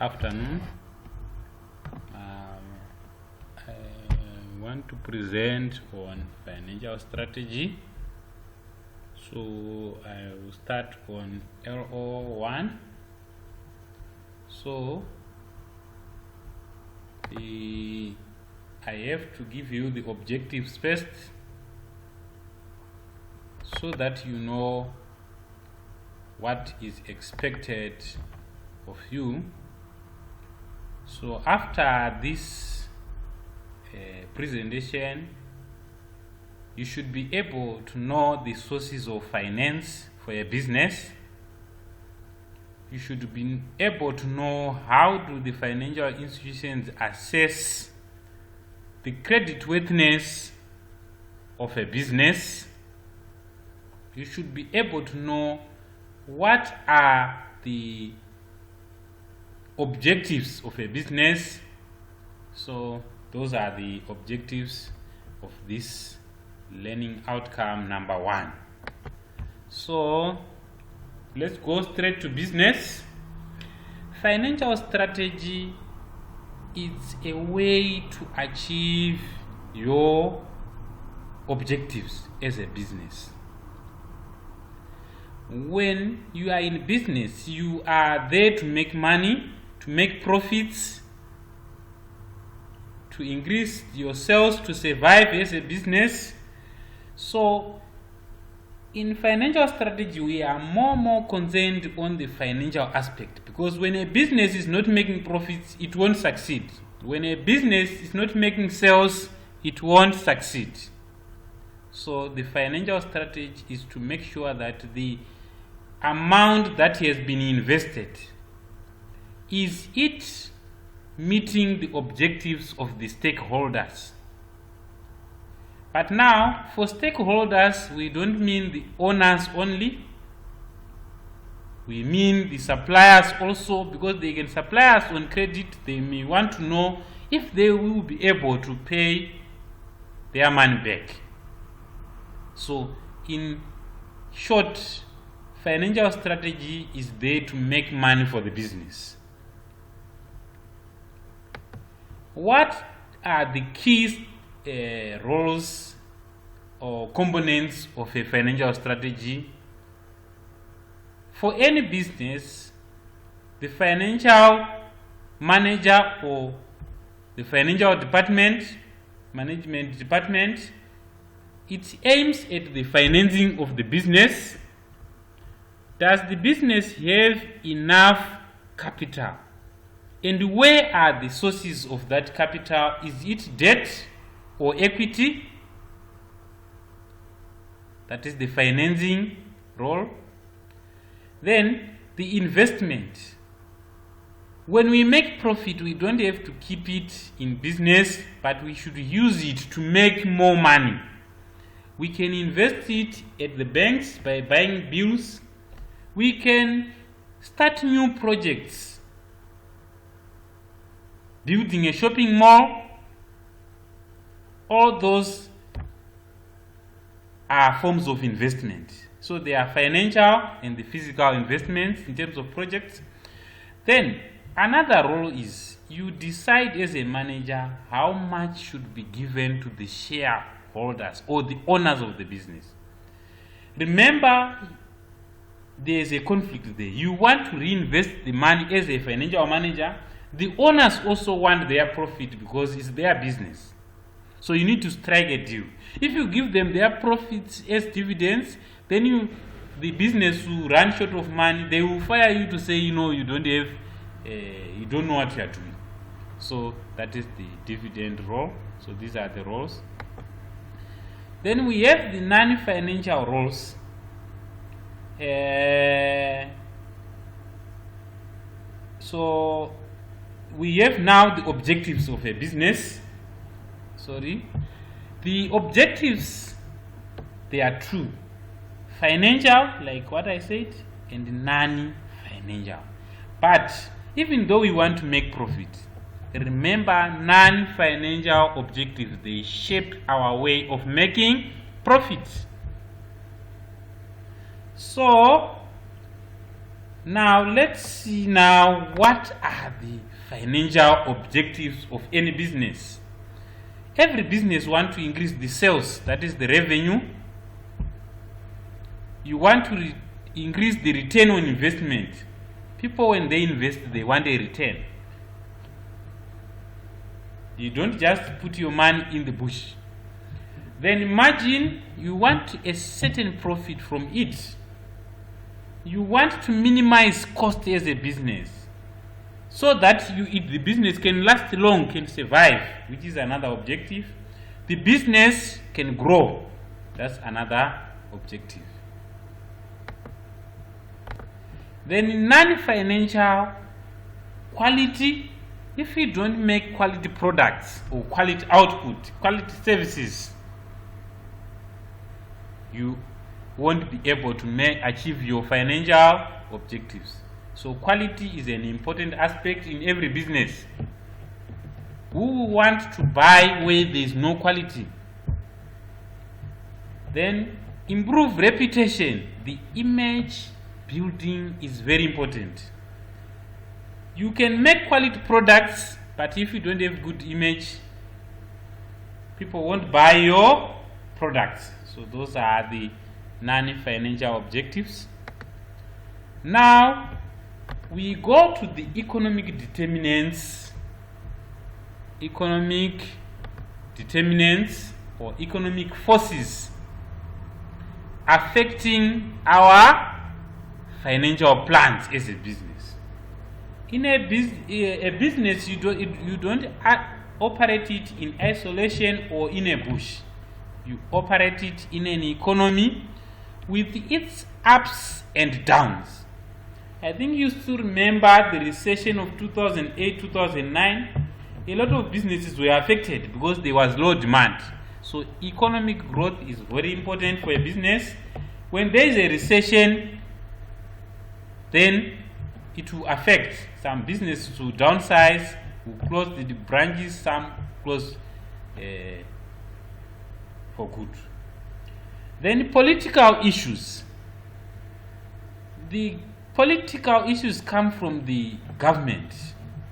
afternoon. I want to present on financial strategy. So I will start on LO1. So I have to give you the objectives first, so that you know what is expected of you. So after this presentation, you should be able to know the sources of finance for a business. You should be able to know how do the financial institutions assess the creditworthiness of a business. You should be able to know what are the objectives of a business. So those are the objectives of this learning outcome number 1. So let's go straight to business. Financial strategy is a way to achieve your objectives as a business. When you are in business, you are there to make money, to make profits, to increase your sales, to survive as a business. So in financial strategy, we are more concerned on the financial aspect, because when a business is not making profits, it won't succeed. When a business is not making sales, it won't succeed. So the financial strategy is to make sure that the amount that has been invested, is it meeting the objectives of the stakeholders? But now, for stakeholders, we don't mean the owners only. We mean the suppliers also, because they can supply us on credit. They may want to know if they will be able to pay their money back. So, in short, financial strategy is there to make money for the business. What are the key roles or components of a financial strategy? For any business, the financial manager or the financial department, management department, it aims at the financing of the business. Does the business have enough capital? And where are the sources of that capital? Is it debt or equity? That is the financing role. Then the investment. When we make profit, we don't have to keep it in business, but we should use it to make more money. We can invest it at the banks by buying bills. We can start new projects, building a shopping mall. All those are forms of investment. So they are financial and the physical investments in terms of projects. Then another role is you decide as a manager how much should be given to the shareholders or the owners of the business. Remember, there is a conflict there. You want to reinvest the money as a financial manager. The owners also want their profit because it's their business. So you need to strike a deal. If you give them their profits as dividends, then the business will run short of money. They will fire you to say, you don't know what you are doing. So that is the dividend role. So these are the roles. Then we have the non-financial roles. So we have now the objectives of a business. The objectives, they are true. Financial, like what I said, and non-financial. But even though we want to make profit, remember non-financial objectives, they shape our way of making profit. So Now let's see now what are the financial objectives of any business. Every business wants to increase the sales, that is the revenue. You want to increase the return on investment. People, when they invest, they want a return. You don't just put your money in the bush. Then imagine you want a certain profit from it. You want to minimize cost as a business so that the business can last long, can survive, which is another objective. The business can grow. That's another objective. Then non-financial quality, if you don't make quality products or quality output, quality services, you won't be able to achieve your financial objectives. So quality is an important aspect in every business. Who want to buy where there is no quality? Then improve reputation. The image building is very important. You can make quality products, but if you don't have good image, people won't buy your products. So those are the non-financial objectives. Now we go to the economic determinants. Economic determinants or economic forces affecting our financial plans as a business. In a business, you don't operate it in isolation or in a bush. You operate it in an economy with its ups and downs. I think you still remember the recession of 2008-2009. A lot of businesses were affected because there was low demand. So economic growth is very important for a business. When there is a recession, then it will affect some businesses to downsize, will close the branches, some close for good. Then political issues. The political issues come from the government.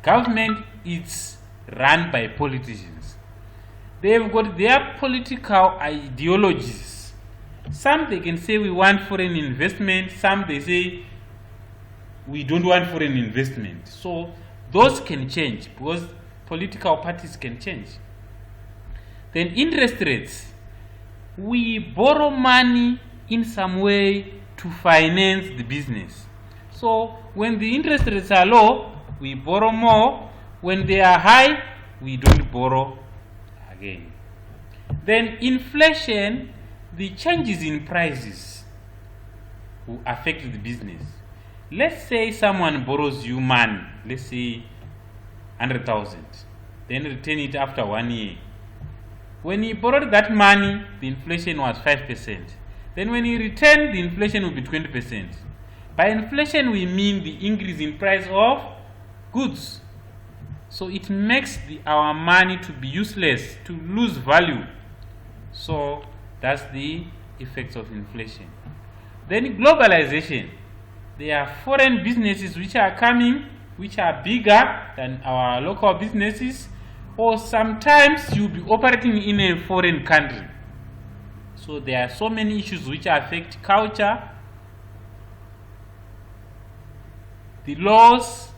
Government is run by politicians. They've got their political ideologies. Some they can say we want foreign investment, some they say we don't want foreign investment. So those can change because political parties can change. Then interest rates. We borrow money in some way to finance the business. So when the interest rates are low, we borrow more. When they are high, we don't borrow again. Then inflation, the changes in prices will affect the business. Let's say someone borrows you money, let's say 100,000, then return it after 1 year. When he borrowed that money, the inflation was 5%. Then when he returned, the inflation will be 20%. By inflation, we mean the increase in price of goods. So it makes our money to be useless, to lose value. So that's the effects of inflation. Then globalization. There are foreign businesses which are coming, which are bigger than our local businesses, or sometimes you'll be operating in a foreign country. So there are so many issues which affect culture, the laws,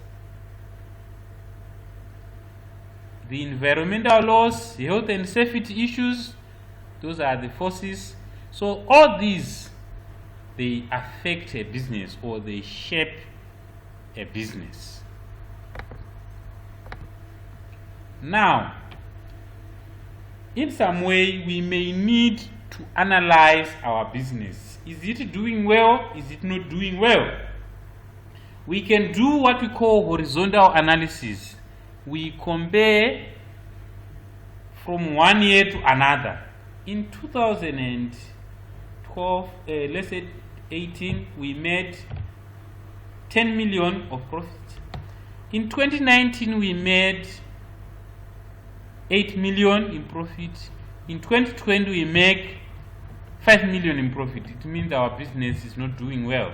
the environmental laws, health and safety issues. Those are the forces. So all these, they affect a business or they shape a business. Now, in some way, we may need to analyze our business. Is it doing well? Is it not doing well? We can do what we call horizontal analysis. We compare from 1 year to another. In 2012, let's say 18, we made 10 million of profit. In 2019, we made 8 million in profit. In 2020, we make 5 million in profit. It means our business is not doing well.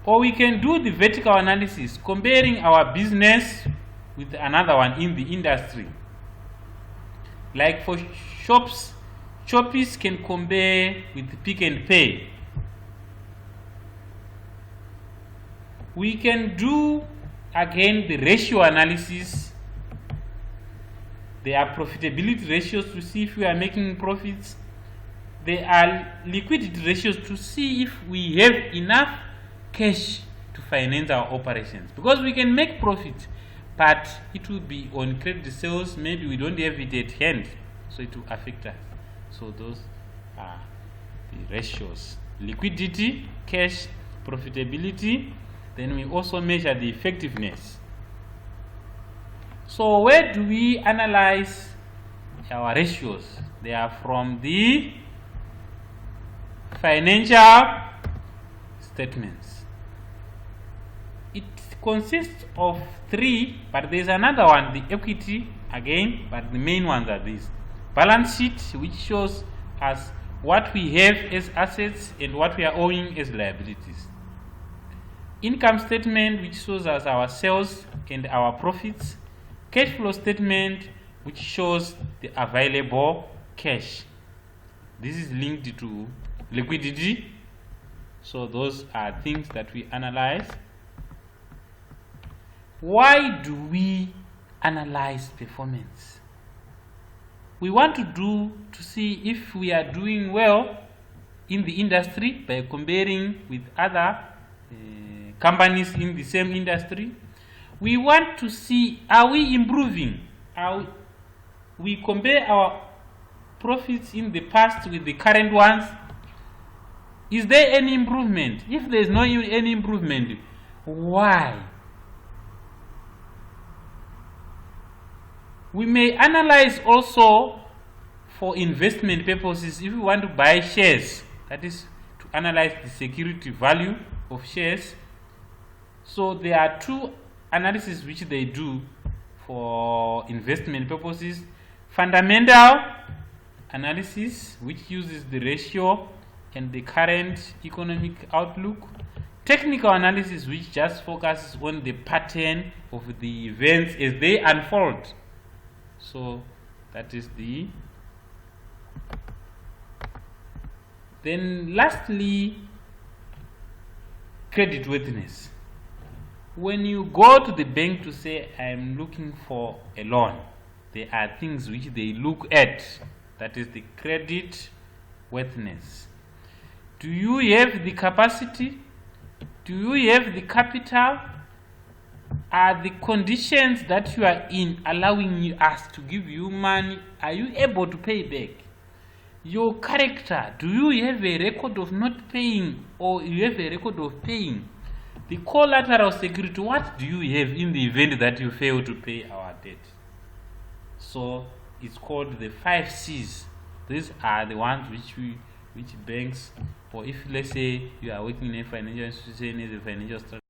Or we can do the vertical analysis, comparing our business with another one in the industry. Like for shops, Shoppies can compare with Pick and Pay. We can do again the ratio analysis. There are profitability ratios to see if we are making profits. There are liquidity ratios to see if we have enough cash to finance our operations, because we can make profit, but it will be on credit sales. Maybe we don't have it at hand, so it will affect us. So those are the ratios: liquidity, cash, profitability. Then we also measure the effectiveness. So where do we analyze our ratios? They are from the financial statements. It consists of 3, but there is another one, the equity again, but the main ones are these: balance sheet, which shows us what we have as assets and what we are owing as liabilities; income statement, which shows us our sales and our profits; cash flow statement, which shows the available cash. This is linked to liquidity. So those are things that we analyze. Why do we analyze performance? We want to see if we are doing well in the industry by comparing with other companies in the same industry. We want to see, are we improving? We compare our profits in the past with the current ones. Is there any improvement? If there is no any improvement, why? We may analyze also for investment purposes. If we want to buy shares, that is to analyze the security value of shares. So there are 2 analyses which they do for investment purposes: fundamental analysis, which uses the ratio and the current economic outlook; technical analysis, which just focuses on the pattern of the events as they unfold. So that is the. Then lastly, creditworthiness. When you go to the bank to say, I am looking for a loan, there are things which they look at. That is the credit worthiness. Do you have the capacity? Do you have the capital? Are the conditions that you are in allowing us to give you money? Are you able to pay back? Your character, do you have a record of not paying, or you have a record of paying? The collateral security, what do you have in the event that you fail to pay our debt? So it's called the 5 C's. These are the ones which banks, or if let's say you are working in a financial institution as a financial strategist,